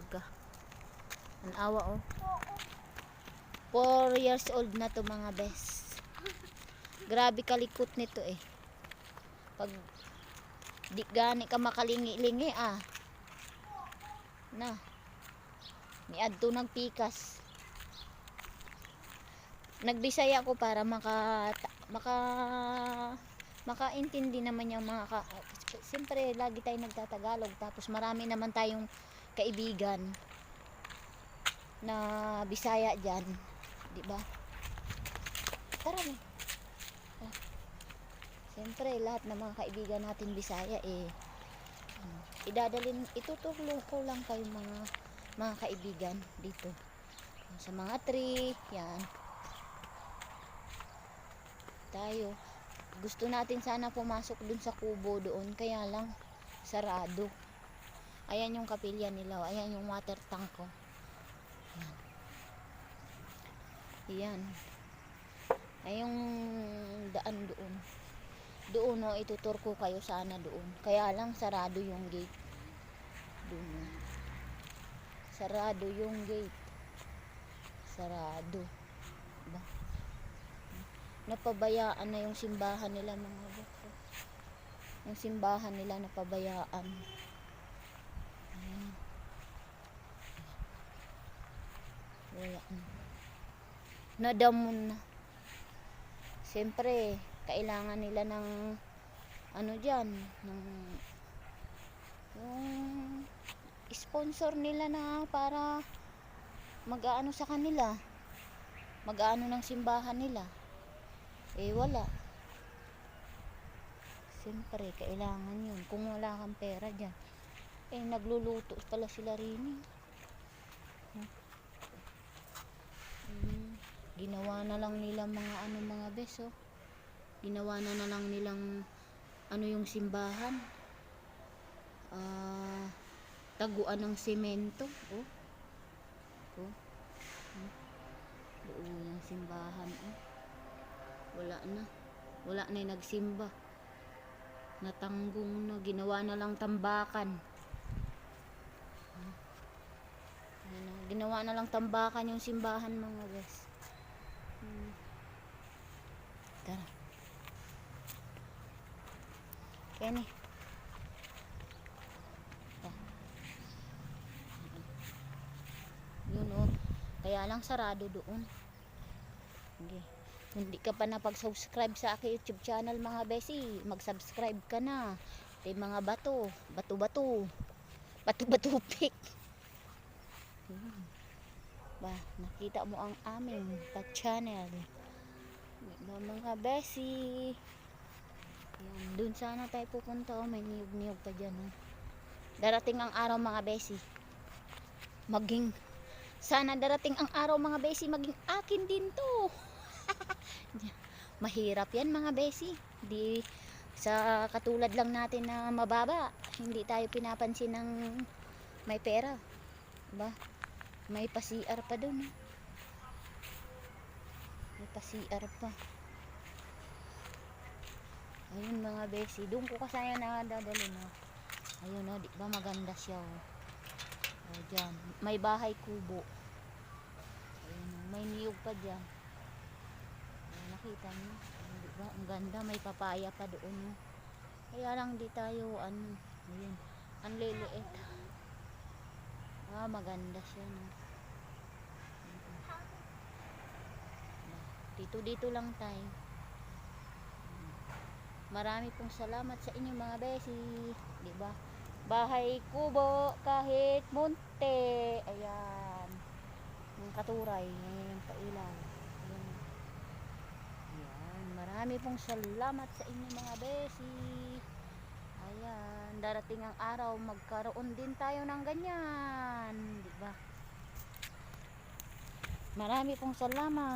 talaga. Ang awa oh. 4 years old na to mga bes. Grabe kalikot nito eh. Pag di gani ka makalingi-lingi na niadto ng pikas. Nagbisaya ko para makaintindi naman yung mga siyempre lagi tayong nagtatagalog, tapos marami naman tayong kaibigan na Bisaya diyan, di ba? Tara na. Siyempre lahat ng mga kaibigan natin Bisaya itutulong ko lang kayo mga kaibigan dito sa mga tree yan. Tayo gusto natin sana pumasok dun sa kubo doon, kaya lang sarado. Ayan yung kapilya nila, ayan yung water tank ko. Ayan ay yung daan doon itutur ko kayo sana doon, kaya lang sarado yung gate doon. Sarado yung gate, sarado ba? Napabayaan na yung simbahan nila mga bako. Yung simbahan nila napabayaan. Ayan. Wala na. Nadamon na. Siyempre, kailangan nila ng dyan, ng yung sponsor nila na para mag-aano sa kanila. Mag-aano ng simbahan nila. Wala. Siyempre, kailangan yun. Kung wala kang pera dyan. Nagluluto pala sila rin. Ginawa na lang nila mga beso. Ginawa na lang nilang yung simbahan. Taguan ng semento. Doon yung simbahan. Wala na yung nagsimba. Natanggong na, ginawa na lang tambakan. Ginawa na lang tambakan yung simbahan mga guys. Tara. Kenny. Yun kaya lang sarado doon. Okay. Hindi ka pa napag-subscribe sa aking YouTube channel mga besi, mag-subscribe ka na. Mga bato pick. Ba, nakita mo ang aming channel. Mga besi. Yan, dun sana tayo pupunta. May niyog-niyog pa dyan. Darating ang araw mga besi. Sana darating ang araw mga besi, maging akin din to. Mahirap yan mga besi. Di sa katulad lang natin na mababa, hindi tayo pinapansin ng may pera ba? May pa-CR pa dun may pa-CR pa. Ayun mga besi, doon ko kasi na dadalhin ayun di ba maganda siya dyan, may bahay kubo. Ayun, may niyog pa dyan. Nakita niyo, diba? Ang ganda, may papaya pa doon. Kaya lang di tayo ayun, ang liliit. Maganda siya dito lang tayo. Marami pong salamat sa inyo mga besi, di ba? Bahay kubo kahit munti. Ayan, yung katuray, yung pailaw. Marami pong salamat sa inyo mga besi. Ayan, darating ang araw magkaroon din tayo ng ganyan, di ba? Marami pong salamat.